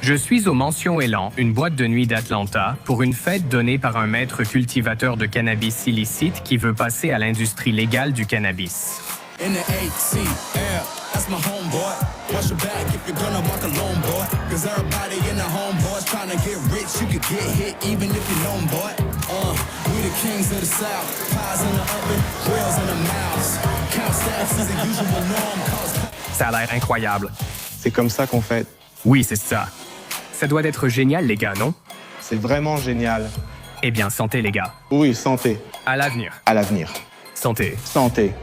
Je suis au Mention Élan, une boîte de nuit d'Atlanta, pour une fête donnée par un maître cultivateur de cannabis illicite qui veut passer à l'industrie légale du cannabis. In the ATL, that's my homeboy. Watch your back if you're gonna walk alone, boy. Cause everybody in the homeboys trying to get rich. You could get hit even if you're known, boy. We the kings of the South. Pies in the oven, grills in the mouths. Count stacks is the usual norm. Ça a l'air incroyable. C'est comme ça qu'on fait. Oui, c'est ça. Ça doit être génial, les gars, non? C'est vraiment génial. Eh bien, santé, les gars. Oui, santé. À l'avenir. À l'avenir. Santé. Santé.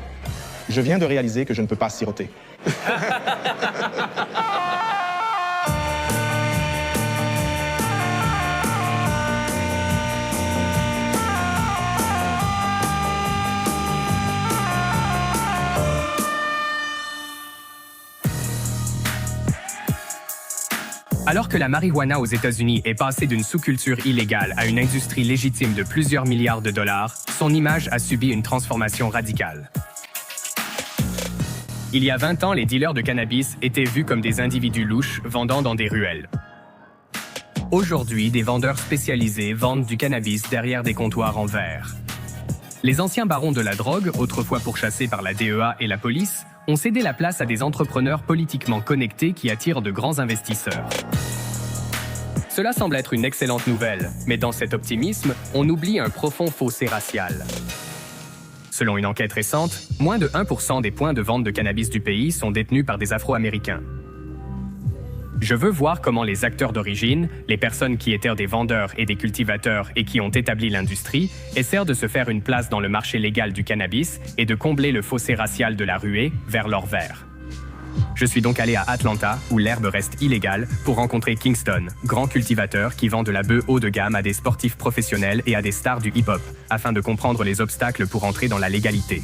Je viens de réaliser que je ne peux pas siroter. Alors que la marijuana aux États-Unis est passée d'une sous-culture illégale à une industrie légitime de plusieurs milliards de dollars, son image a subi une transformation radicale. Il y a 20 ans, les dealers de cannabis étaient vus comme des individus louches vendant dans des ruelles. Aujourd'hui, des vendeurs spécialisés vendent du cannabis derrière des comptoirs en verre. Les anciens barons de la drogue, autrefois pourchassés par la DEA et la police, ont cédé la place à des entrepreneurs politiquement connectés qui attirent de grands investisseurs. Cela semble être une excellente nouvelle, mais dans cet optimisme, on oublie un profond fossé racial. Selon une enquête récente, moins de 1% des points de vente de cannabis du pays sont détenus par des Afro-Américains. Je veux voir comment les acteurs d'origine, les personnes qui étaient des vendeurs et des cultivateurs et qui ont établi l'industrie, essaient de se faire une place dans le marché légal du cannabis et de combler le fossé racial de la ruée vers l'or vert. Je suis donc allé à Atlanta, où l'herbe reste illégale, pour rencontrer Kingston, grand cultivateur qui vend de la bœuf haut de gamme à des sportifs professionnels et à des stars du hip-hop, afin de comprendre les obstacles pour entrer dans la légalité.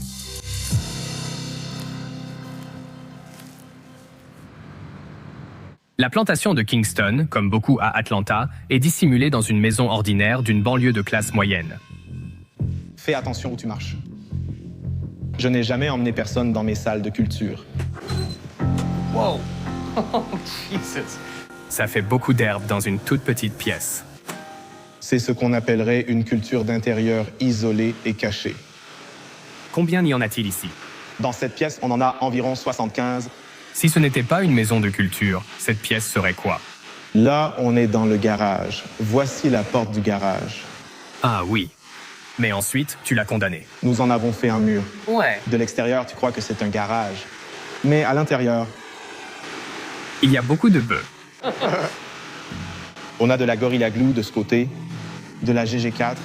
La plantation de Kingston, comme beaucoup à Atlanta, est dissimulée dans une maison ordinaire d'une banlieue de classe moyenne. Fais attention où tu marches. Je n'ai jamais emmené personne dans mes salles de culture. Wow! Oh, Jesus! Ça fait beaucoup d'herbe dans une toute petite pièce. C'est ce qu'on appellerait une culture d'intérieur isolée et cachée. Combien y en a-t-il ici? Dans cette pièce, on en a environ 75. Si ce n'était pas une maison de culture, cette pièce serait quoi? Là, on est dans le garage. Voici la porte du garage. Ah oui. Mais ensuite, tu l'as condamné. Nous en avons fait un mur. Ouais. De l'extérieur, tu crois que c'est un garage. Mais à l'intérieur, Il y a beaucoup de bœufs. on a de la Gorilla Glue de ce côté, de la GG4.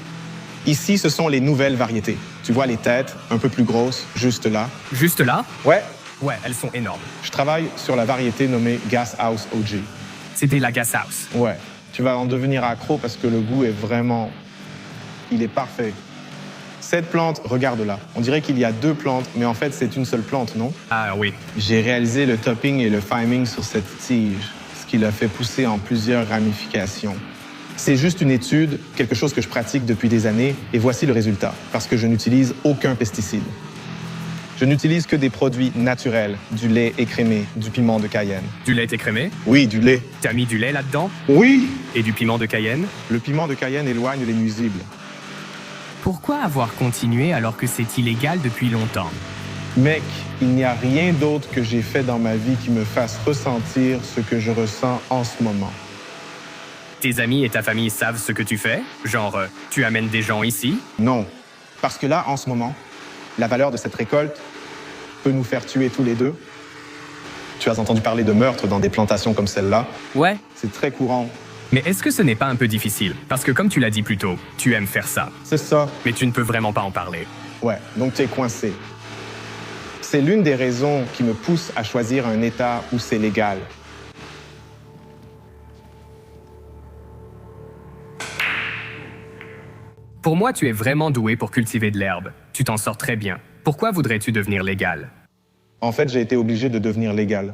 Ici, ce sont les nouvelles variétés. Tu vois les têtes, un peu plus grosses, juste là. Juste là? Ouais, Ouais, elles sont énormes. je travaille sur la variété nommée Gas House OG. C'était la Gas House. Ouais, tu vas en devenir accro parce que le goût est vraiment... Il est parfait. Cette plante, regarde là. On dirait qu'il y a deux plantes, mais en fait, c'est une seule plante, non? Ah oui. J'ai réalisé le topping et le fiming sur cette tige, ce qui l'a fait pousser en plusieurs ramifications. C'est juste une étude, quelque chose que je pratique depuis des années, et voici le résultat, parce que je n'utilise aucun pesticide. Je n'utilise que des produits naturels, du lait écrémé, du piment de Cayenne. Du lait écrémé? Oui, du lait. T'as mis du lait là-dedans? Oui! Et du piment de Cayenne? Le piment de Cayenne éloigne les nuisibles. Pourquoi avoir continué alors que c'est illégal depuis longtemps? Mec, il n'y a rien d'autre que j'ai fait dans ma vie qui me fasse ressentir ce que je ressens en ce moment. Tes amis et ta famille savent ce que tu fais? Genre, tu amènes des gens ici? Non, parce que là, en ce moment, la valeur de cette récolte peut nous faire tuer tous les deux. Tu as entendu parler de meurtres dans des plantations comme celle-là. Ouais. C'est très courant. Mais est-ce que ce n'est pas un peu difficile? Parce que comme tu l'as dit plus tôt, tu aimes faire ça. C'est ça. Mais tu ne peux vraiment pas en parler. Ouais, donc tu es coincé. C'est l'une des raisons qui me pousse à choisir un État où c'est légal. Pour moi, tu es vraiment doué pour cultiver de l'herbe. Tu t'en sors très bien. Pourquoi voudrais-tu devenir légal? En fait, j'ai été obligé de devenir légal.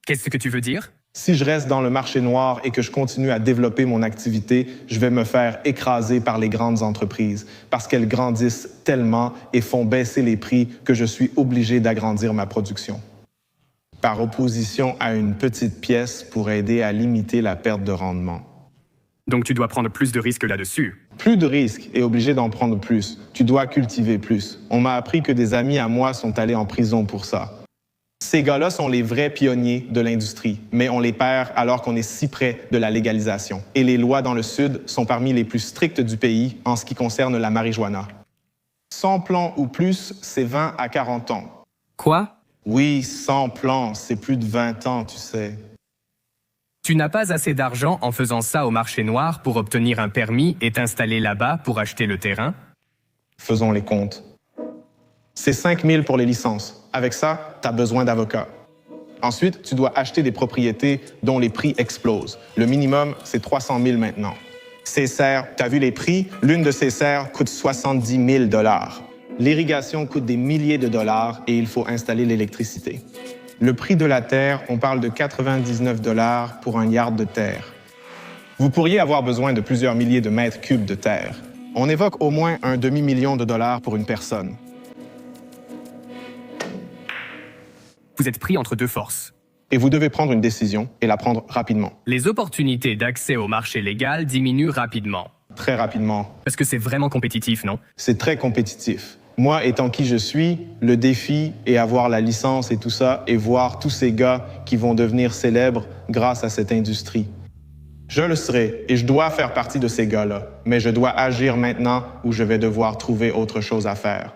Qu'est-ce que tu veux dire? Si je reste dans le marché noir et que je continue à développer mon activité, je vais me faire écraser par les grandes entreprises parce qu'elles grandissent tellement et font baisser les prix que je suis obligé d'agrandir ma production. par opposition à une petite pièce pour aider à limiter la perte de rendement. Donc tu dois prendre plus de risques là-dessus. Plus de risques et obligé d'en prendre plus. Tu dois cultiver plus. On m'a appris que des amis à moi sont allés en prison pour ça. Ces gars-là sont les vrais pionniers de l'industrie, mais on les perd alors qu'on est si près de la légalisation. Et les lois dans le Sud sont parmi les plus strictes du pays en ce qui concerne la marijuana. 100 plants ou plus, c'est 20 à 40 ans. Quoi? Oui, 100 plants, c'est plus de 20 ans, tu sais. Tu n'as pas assez d'argent en faisant ça au marché noir pour obtenir un permis et t'installer là-bas pour acheter le terrain? Faisons les comptes. C'est 5 000 pour les licences. Avec ça, tu as besoin d'avocats. Ensuite, tu dois acheter des propriétés dont les prix explosent. Le minimum, c'est 300 000 maintenant. Ces serres, tu as vu les prix? L'une de ces serres coûte 70 000 $. L'irrigation coûte des milliers de dollars et il faut installer l'électricité. Le prix de la terre, on parle de 99 $ pour un yard de terre. Vous pourriez avoir besoin de plusieurs milliers de mètres cubes de terre. On évoque au moins un demi-million de dollars pour une personne. Vous êtes pris entre deux forces. Et vous devez prendre une décision et la prendre rapidement. Les opportunités d'accès au marché légal diminuent rapidement. Très rapidement. Parce que c'est vraiment compétitif, non? C'est très compétitif. Moi, étant qui je suis, le défi est avoir la licence et tout ça et voir tous ces gars qui vont devenir célèbres grâce à cette industrie. Je le serai et je dois faire partie de ces gars-là, mais je dois agir maintenant ou je vais devoir trouver autre chose à faire.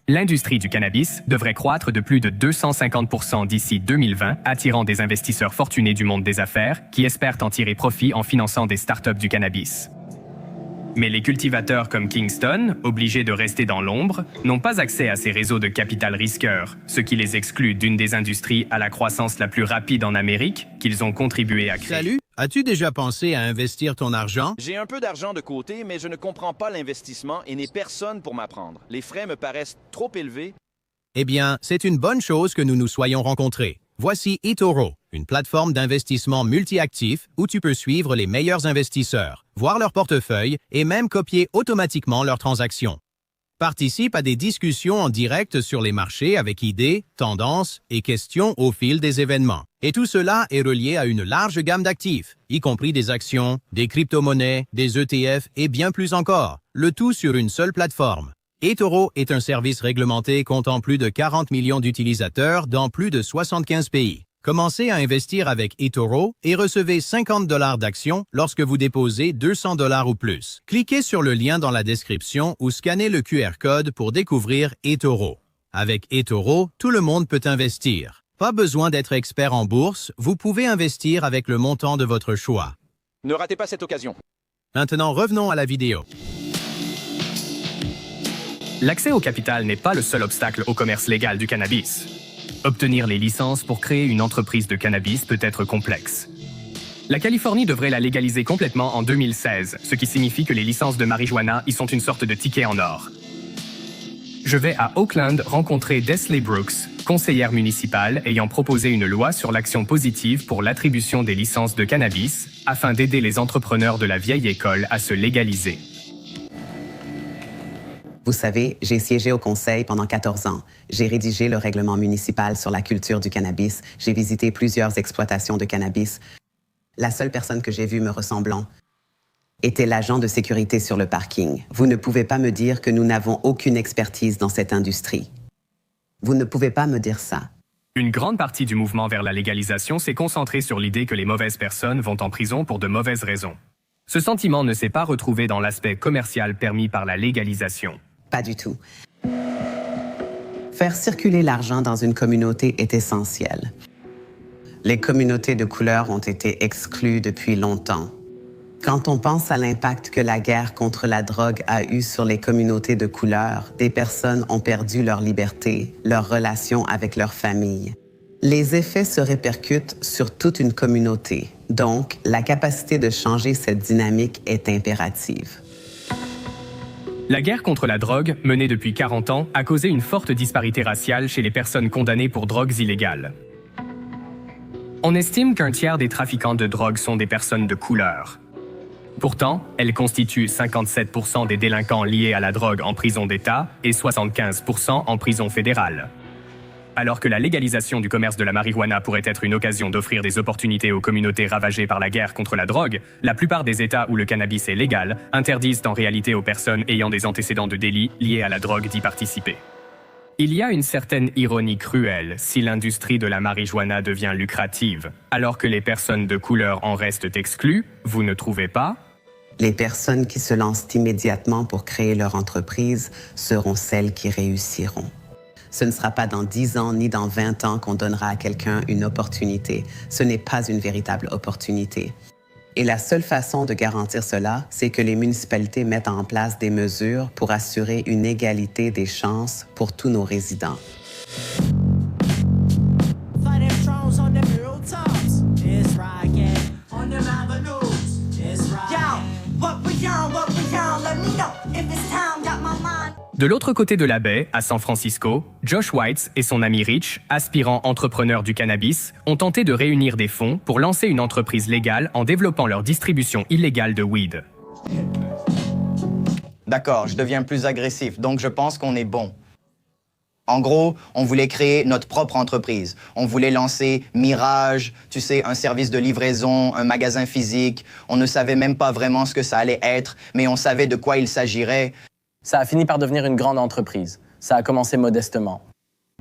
L'industrie du cannabis devrait croître de plus de 250% d'ici 2020, attirant des investisseurs fortunés du monde des affaires qui espèrent en tirer profit en finançant des startups du cannabis. Mais les cultivateurs comme Kingston, obligés de rester dans l'ombre, n'ont pas accès à ces réseaux de capital risqueurs, ce qui les exclut d'une des industries à la croissance la plus rapide en Amérique qu'ils ont contribué à créer. Salut, as-tu déjà pensé à investir ton argent? J'ai un peu d'argent de côté, mais je ne comprends pas l'investissement et n'ai personne pour m'apprendre. Les frais me paraissent trop élevés. Eh bien, c'est une bonne chose que nous nous soyons rencontrés. Voici eToro, une plateforme d'investissement multi-actif où tu peux suivre les meilleurs investisseurs, voir leur portefeuille et même copier automatiquement leurs transactions. Participe à des discussions en direct sur les marchés avec idées, tendances et questions au fil des événements. Et tout cela est relié à une large gamme d'actifs, y compris des actions, des crypto-monnaies, des ETF et bien plus encore, le tout sur une seule plateforme. eToro est un service réglementé comptant plus de 40 millions d'utilisateurs dans plus de 75 pays. Commencez à investir avec eToro et recevez 50 $ d'actions lorsque vous déposez 200 $ ou plus. Cliquez sur le lien dans la description ou scannez le QR code pour découvrir eToro. Avec eToro, tout le monde peut investir. Pas besoin d'être expert en bourse, vous pouvez investir avec le montant de votre choix. Ne ratez pas cette occasion. Maintenant, revenons à la vidéo. L'accès au capital n'est pas le seul obstacle au commerce légal du cannabis. Obtenir les licences pour créer une entreprise de cannabis peut être complexe. La Californie devrait la légaliser complètement en 2016, ce qui signifie que les licences de marijuana y sont une sorte de ticket en or. Je vais à Oakland rencontrer Desley Brooks, conseillère municipale ayant proposé une loi sur l'action positive pour l'attribution des licences de cannabis afin d'aider les entrepreneurs de la vieille école à se légaliser. Vous savez, j'ai siégé au conseil pendant 14 ans. J'ai rédigé le règlement municipal sur la culture du cannabis. J'ai visité plusieurs exploitations de cannabis. La seule personne que j'ai vue me ressemblant était l'agent de sécurité sur le parking. Vous ne pouvez pas me dire que nous n'avons aucune expertise dans cette industrie. Vous ne pouvez pas me dire ça. Une grande partie du mouvement vers la légalisation s'est concentrée sur l'idée que les mauvaises personnes vont en prison pour de mauvaises raisons. Ce sentiment ne s'est pas retrouvé dans l'aspect commercial permis par la légalisation. Pas du tout. Faire circuler l'argent dans une communauté est essentiel. Les communautés de couleur ont été exclues depuis longtemps. Quand on pense à l'impact que la guerre contre la drogue a eu sur les communautés de couleur, des personnes ont perdu leur liberté, leurs relations avec leur famille. Les effets se répercutent sur toute une communauté. Donc, la capacité de changer cette dynamique est impérative. La guerre contre la drogue, menée depuis 40 ans, a causé une forte disparité raciale chez les personnes condamnées pour drogues illégales. On estime qu'un tiers des trafiquants de drogue sont des personnes de couleur. Pourtant, elles constituent 57% des délinquants liés à la drogue en prison d'État et 75% en prison fédérale. Alors que la légalisation du commerce de la marijuana pourrait être une occasion d'offrir des opportunités aux communautés ravagées par la guerre contre la drogue, la plupart des États où le cannabis est légal interdisent en réalité aux personnes ayant des antécédents de délit liés à la drogue d'y participer. Il y a une certaine ironie cruelle si l'industrie de la marijuana devient lucrative, alors que les personnes de couleur en restent exclues, vous ne trouvez pas? Les personnes qui se lancent immédiatement pour créer leur entreprise seront celles qui réussiront. Ce ne sera pas dans 10 ans ni dans 20 ans qu'on donnera à quelqu'un une opportunité. Ce n'est pas une véritable opportunité. Et la seule façon de garantir cela, c'est que les municipalités mettent en place des mesures pour assurer une égalité des chances pour tous nos résidents. De l'autre côté de la baie, à San Francisco, Josh Weitz et son ami Rich, aspirants entrepreneurs du cannabis, ont tenté de réunir des fonds pour lancer une entreprise légale en développant leur distribution illégale de weed. D'accord, je deviens plus agressif, donc je pense qu'on est bon. En gros, on voulait créer notre propre entreprise. On voulait lancer Mirage, tu sais, un service de livraison, un magasin physique. On ne savait même pas vraiment ce que ça allait être, mais on savait de quoi il s'agirait. Ça a fini par devenir une grande entreprise. Ça a commencé modestement.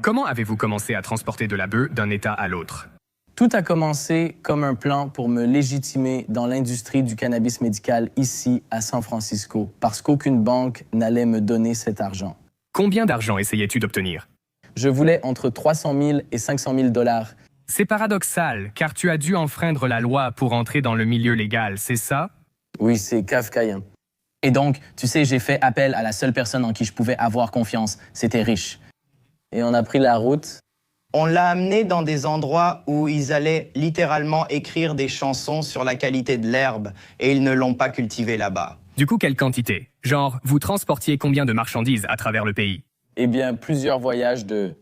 Comment avez-vous commencé à transporter de la bœuf d'un État à l'autre? Tout a commencé comme un plan pour me légitimer dans l'industrie du cannabis médical ici, à San Francisco, parce qu'aucune banque n'allait me donner cet argent. Combien d'argent essayais-tu d'obtenir? Je voulais entre 300 000 et 500 000 $. C'est paradoxal, car tu as dû enfreindre la loi pour entrer dans le milieu légal, c'est ça? Oui, c'est kafkaïen. Et donc, tu sais, j'ai fait appel à la seule personne en qui je pouvais avoir confiance. C'était Rich. Et on a pris la route. On l'a amené dans des endroits où ils allaient littéralement écrire des chansons sur la qualité de l'herbe et ils ne l'ont pas cultivée là-bas. Du coup, quelle quantité? Genre, vous transportiez combien de marchandises à travers le pays? Eh bien, plusieurs voyages de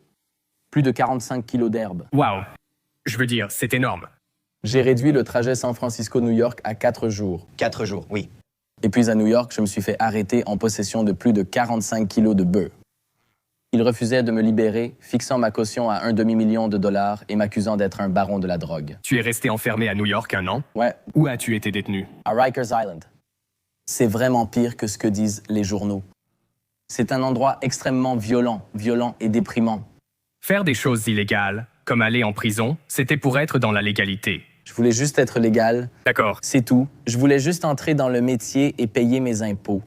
plus de 45 kilos d'herbe. Waouh! Je veux dire, c'est énorme. J'ai réduit le trajet San Francisco-New York à 4 jours. 4 jours, oui. Et puis à New York, je me suis fait arrêter en possession de plus de 45 kilos de bœuf. Il refusait de me libérer, fixant ma caution à $1 demi-million et m'accusant d'être un baron de la drogue. Tu es resté enfermé à New York 1 an? Ouais, Où as-tu été détenu? à Rikers Island. C'est vraiment pire que ce que disent les journaux. C'est un endroit extrêmement violent et déprimant. Faire des choses illégales, comme aller en prison, c'était pour être dans la légalité. Je voulais juste être légal. D'accord. C'est tout. Je voulais juste entrer dans le métier et payer mes impôts.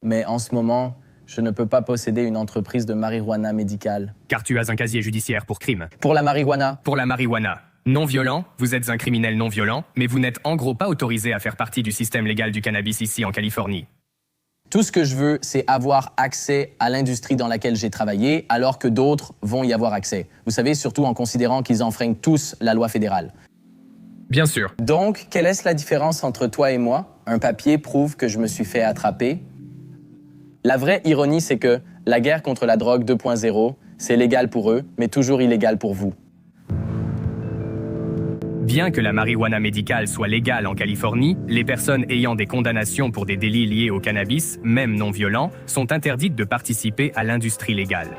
Mais en ce moment, je ne peux pas posséder une entreprise de marijuana médicale. Car tu as un casier judiciaire pour crime. Pour la marijuana, Pour la marijuana. Non violent, vous êtes un criminel non violent, mais vous n'êtes en gros pas autorisé à faire partie du système légal du cannabis ici en Californie. tout ce que je veux, c'est avoir accès à l'industrie dans laquelle j'ai travaillé, alors que d'autres vont y avoir accès. Vous savez, surtout en considérant qu'ils enfreignent tous la loi fédérale. Bien sûr. Donc, quelle est la différence entre toi et moi? Un papier prouve que je me suis fait attraper. La vraie ironie, c'est que la guerre contre la drogue 2.0, c'est légal pour eux, mais toujours illégal pour vous. Bien que la marijuana médicale soit légale en Californie, les personnes ayant des condamnations pour des délits liés au cannabis, même non violents, sont interdites de participer à l'industrie légale.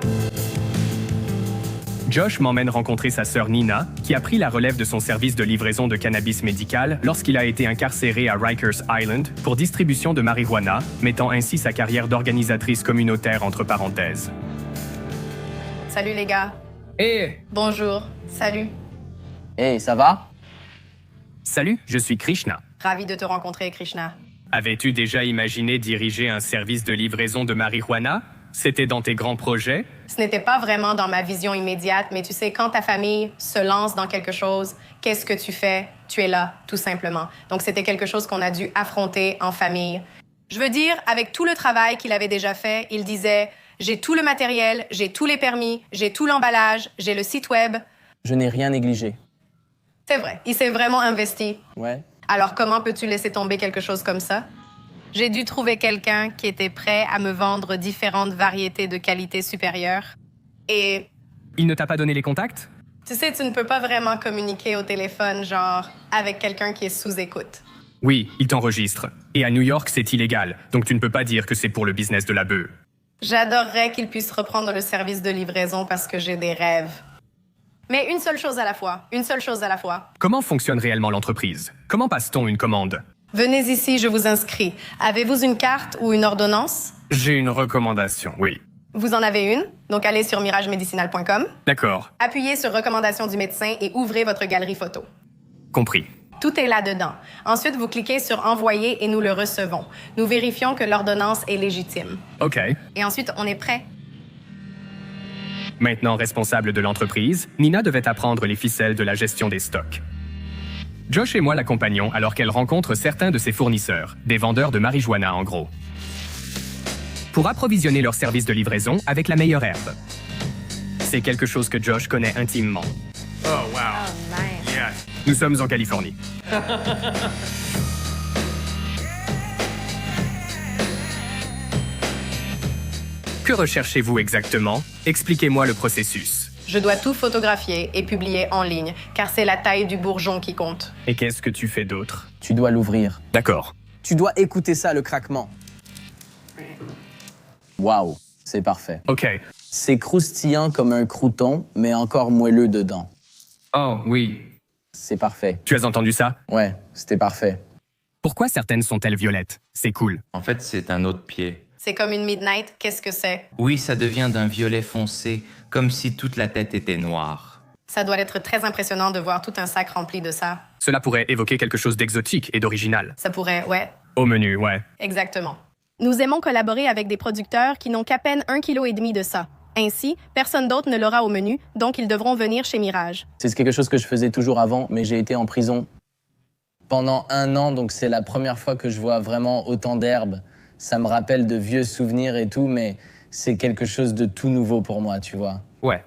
Josh m'emmène rencontrer sa sœur Nina, qui a pris la relève de son service de livraison de cannabis médical lorsqu'il a été incarcéré à Rikers Island pour distribution de marijuana, mettant ainsi sa carrière d'organisatrice communautaire entre parenthèses. Salut les gars. Et Bonjour. Salut. Hey, ça va? salut, je suis Krishna. Ravi de te rencontrer, Krishna. Avais-tu déjà imaginé diriger un service de livraison de marijuana? C'était dans tes grands projets? Ce n'était pas vraiment dans ma vision immédiate, mais tu sais, quand ta famille se lance dans quelque chose, qu'est-ce que tu fais? Tu es là, tout simplement. Donc, c'était quelque chose qu'on a dû affronter en famille. Je veux dire, avec tout le travail qu'il avait déjà fait, il disait « J'ai tout le matériel, j'ai tous les permis, j'ai tout l'emballage, j'ai le site web. » Je n'ai rien négligé. C'est vrai, il s'est vraiment investi. Ouais. Alors, comment peux-tu laisser tomber quelque chose comme ça? J'ai dû trouver quelqu'un qui était prêt à me vendre différentes variétés de qualité supérieure. Et Il ne t'a pas donné les contacts? tu sais, tu ne peux pas vraiment communiquer au téléphone, genre, avec quelqu'un qui est sous écoute. Oui, il t'enregistre. Et à New York, c'est illégal, donc tu ne peux pas dire que c'est pour le business de la bœuf. J'adorerais qu'il puisse reprendre le service de livraison parce que j'ai des rêves. Mais une seule chose à la fois. Une seule chose à la fois. Comment fonctionne réellement l'entreprise? Comment passe-t-on une commande? Venez ici, je vous inscris. Avez-vous une carte ou une ordonnance? J'ai une recommandation, oui. Vous en avez une, donc allez sur miragemedicinal.com. D'accord, Appuyez sur recommandation du médecin et ouvrez votre galerie photo. compris. Tout est là-dedans. Ensuite, vous cliquez sur envoyer et nous le recevons. Nous vérifions que l'ordonnance est légitime. OK. Et ensuite, on est prêt. Maintenant responsable de l'entreprise, Nina devait apprendre les ficelles de la gestion des stocks. Josh et moi l'accompagnons alors qu'elle rencontre certains de ses fournisseurs, des vendeurs de marijuana en gros, pour approvisionner leur service de livraison avec la meilleure herbe. C'est quelque chose que Josh connaît intimement. Oh, wow. Oh, nice. Yeah. Nous sommes en Californie. Que recherchez-vous exactement? Expliquez-moi le processus. Je dois tout photographier et publier en ligne, car c'est la taille du bourgeon qui compte. Et qu'est-ce que tu fais d'autre? Tu dois l'ouvrir. D'accord. Tu dois écouter ça, le craquement. Waouh, c'est parfait. OK. C'est croustillant comme un crouton, mais encore moelleux dedans. Oh, oui. C'est parfait. Tu as entendu ça? Ouais, c'était parfait. Pourquoi certaines sont-elles violettes? C'est cool. En fait, c'est un autre pied. C'est comme une midnight, qu'est-ce que c'est? Oui, ça devient d'un violet foncé, comme si toute la tête était noire. Ça doit être très impressionnant de voir tout un sac rempli de ça. Cela pourrait évoquer quelque chose d'exotique et d'original. Ça pourrait, ouais, Au menu, ouais. exactement. Nous aimons collaborer avec des producteurs qui n'ont qu'à peine 1,5 kg de ça. Ainsi, personne d'autre ne l'aura au menu, donc ils devront venir chez Mirage. C'est quelque chose que je faisais toujours avant, mais j'ai été en prison pendant 1 an, donc c'est la première fois que je vois vraiment autant d'herbes. Ça me rappelle de vieux souvenirs et tout, mais c'est quelque chose de tout nouveau pour moi, tu vois. Ouais.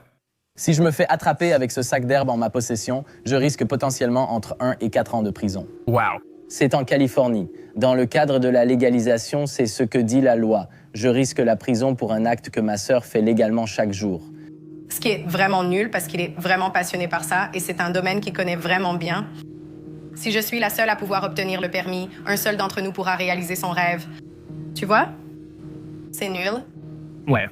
Si je me fais attraper avec ce sac d'herbe en ma possession, je risque potentiellement entre 1 et 4 ans de prison. Wow. C'est en Californie. Dans le cadre de la légalisation, c'est ce que dit la loi. Je risque la prison pour un acte que ma sœur fait légalement chaque jour. Ce qui est vraiment nul parce qu'il est vraiment passionné par ça et c'est un domaine qu'il connaît vraiment bien. Si je suis la seule à pouvoir obtenir le permis, un seul d'entre nous pourra réaliser son rêve. Tu vois? C'est nul. Ouais.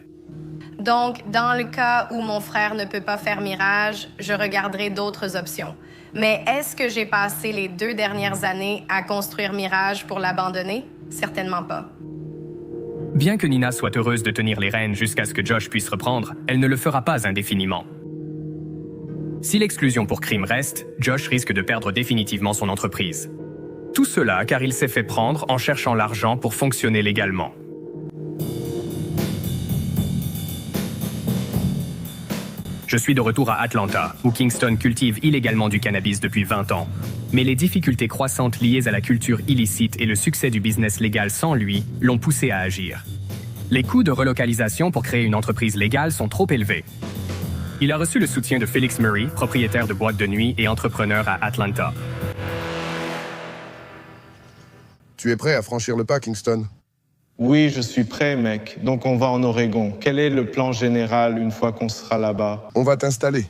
Donc, dans le cas où mon frère ne peut pas faire Mirage, je regarderai d'autres options. Mais est-ce que j'ai passé les 2 dernières années à construire Mirage pour l'abandonner? Certainement pas. Bien que Nina soit heureuse de tenir les rênes jusqu'à ce que Josh puisse reprendre, elle ne le fera pas indéfiniment. Si l'exclusion pour crime reste, Josh risque de perdre définitivement son entreprise. Tout cela car il s'est fait prendre en cherchant l'argent pour fonctionner légalement. Je suis de retour à Atlanta, où Kingston cultive illégalement du cannabis depuis 20 ans. Mais les difficultés croissantes liées à la culture illicite et le succès du business légal sans lui l'ont poussé à agir. Les coûts de relocalisation pour créer une entreprise légale sont trop élevés. Il a reçu le soutien de Felix Murray, propriétaire de boîte de nuit et entrepreneur à Atlanta. Tu es prêt à franchir le pas, Kingston? Oui, je suis prêt, mec. Donc on va en Oregon. Quel est le plan général une fois qu'on sera là-bas? On va t'installer.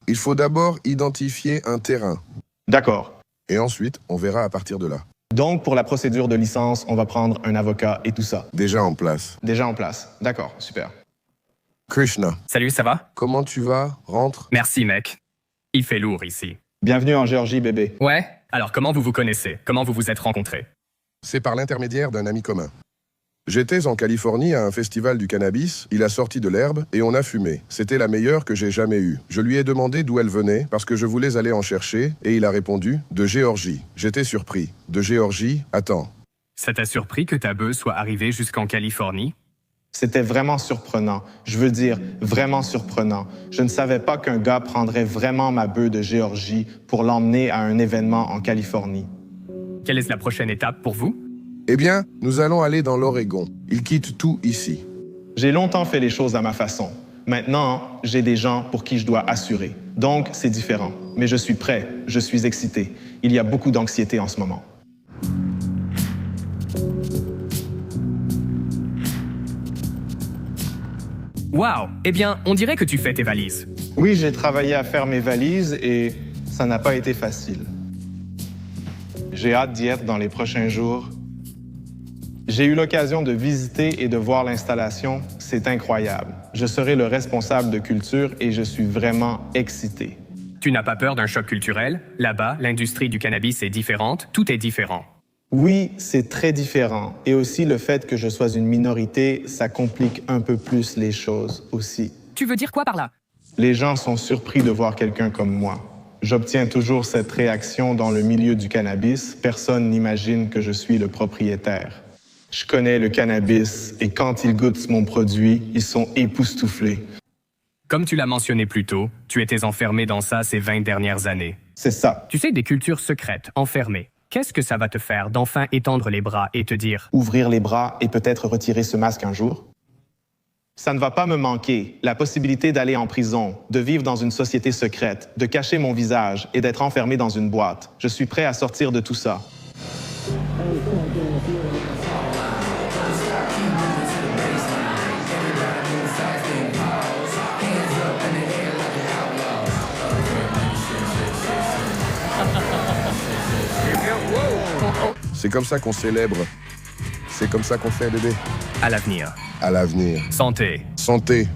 Il faut d'abord identifier un terrain. D'accord. Et ensuite, on verra à partir de là. Donc pour la procédure de licence, on va prendre un avocat et tout ça. Déjà en place. Déjà en place. D'accord, super. Krishna, Salut, ça va? comment tu vas? Rentre. Merci, mec. Il fait lourd ici. Bienvenue en Géorgie, bébé. Ouais? Alors comment vous vous connaissez? Comment vous vous êtes rencontrés? C'est par l'intermédiaire d'un ami commun. J'étais en Californie à un festival du cannabis, il a sorti de l'herbe et on a fumé. C'était la meilleure que j'ai jamais eue. Je lui ai demandé d'où elle venait parce que je voulais aller en chercher et il a répondu « de Géorgie ». J'étais surpris. « De Géorgie? Attends. » Ça t'a surpris que ta bœuf soit arrivée jusqu'en Californie? C'était vraiment surprenant. Je veux dire, vraiment surprenant. Je ne savais pas qu'un gars prendrait vraiment ma bœuf de Géorgie pour l'emmener à un événement en Californie. Quelle est la prochaine étape pour vous? Eh bien, nous allons aller dans l'Oregon. Il quitte tout ici. J'ai longtemps fait les choses à ma façon. Maintenant, j'ai des gens pour qui je dois assurer. Donc, c'est différent. Mais je suis prêt, je suis excité. Il y a beaucoup d'anxiété en ce moment. Wow! Eh bien, on dirait que tu fais tes valises. Oui, j'ai travaillé à faire mes valises et ça n'a pas été facile. J'ai hâte d'y être dans les prochains jours. J'ai eu l'occasion de visiter et de voir l'installation. C'est incroyable. Je serai le responsable de culture et je suis vraiment excité. Tu n'as pas peur d'un choc culturel? Là-bas, l'industrie du cannabis est différente, tout est différent. Oui, c'est très différent. Et aussi le fait que je sois une minorité, ça complique un peu plus les choses aussi. Tu veux dire quoi par là? Les gens sont surpris de voir quelqu'un comme moi. J'obtiens toujours cette réaction dans le milieu du cannabis. Personne n'imagine que je suis le propriétaire. Je connais le cannabis et quand ils goûtent mon produit, ils sont époustouflés. Comme tu l'as mentionné plus tôt, tu étais enfermé dans ça ces 20 dernières années. C'est ça. Tu sais, des cultures secrètes, enfermées. Qu'est-ce que ça va te faire d'enfin étendre les bras et te dire « Ouvrir les bras et peut-être retirer ce masque un jour » Ça ne va pas me manquer, la possibilité d'aller en prison, de vivre dans une société secrète, de cacher mon visage et d'être enfermé dans une boîte. Je suis prêt à sortir de tout ça. C'est comme ça qu'on célèbre. C'est comme ça qu'on fait, bébé. à l'avenir. À l'avenir. Santé. Santé.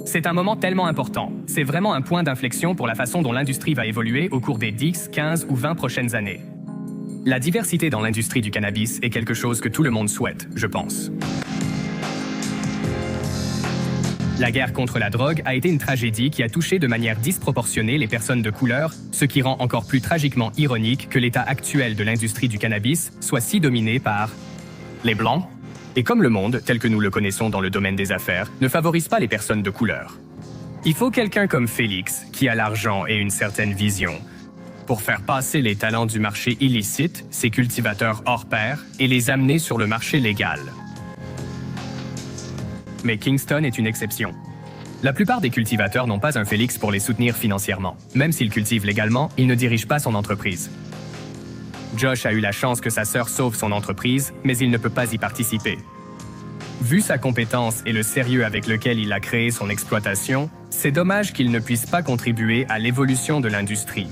C'est un moment tellement important. C'est vraiment un point d'inflexion pour la façon dont l'industrie va évoluer au cours des 10, 15 ou 20 prochaines années. La diversité dans l'industrie du cannabis est quelque chose que tout le monde souhaite, je pense. La guerre contre la drogue a été une tragédie qui a touché de manière disproportionnée les personnes de couleur, ce qui rend encore plus tragiquement ironique que l'état actuel de l'industrie du cannabis soit si dominé par les Blancs. Et comme le monde, tel que nous le connaissons dans le domaine des affaires, ne favorise pas les personnes de couleur. Il faut quelqu'un comme Félix, qui a l'argent et une certaine vision, pour faire passer les talents du marché illicite, ces cultivateurs hors pair, et les amener sur le marché légal. Mais Kingston est une exception. La plupart des cultivateurs n'ont pas un Félix pour les soutenir financièrement. Même s'ils cultivent légalement, ils ne dirigent pas son entreprise. Josh a eu la chance que sa sœur sauve son entreprise, mais il ne peut pas y participer. Vu sa compétence et le sérieux avec lequel il a créé son exploitation, c'est dommage qu'il ne puisse pas contribuer à l'évolution de l'industrie.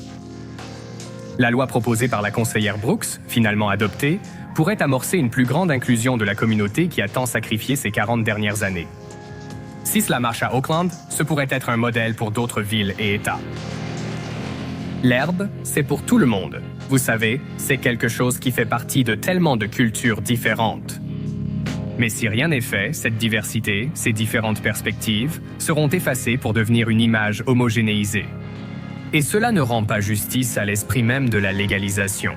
La loi proposée par la conseillère Brooks, finalement adoptée, pourrait amorcer une plus grande inclusion de la communauté qui a tant sacrifié ces 40 dernières années. Si cela marche à Oakland, ce pourrait être un modèle pour d'autres villes et États. L'herbe, c'est pour tout le monde. Vous savez, c'est quelque chose qui fait partie de tellement de cultures différentes. Mais si rien n'est fait, cette diversité, ces différentes perspectives, seront effacées pour devenir une image homogénéisée. Et cela ne rend pas justice à l'esprit même de la légalisation.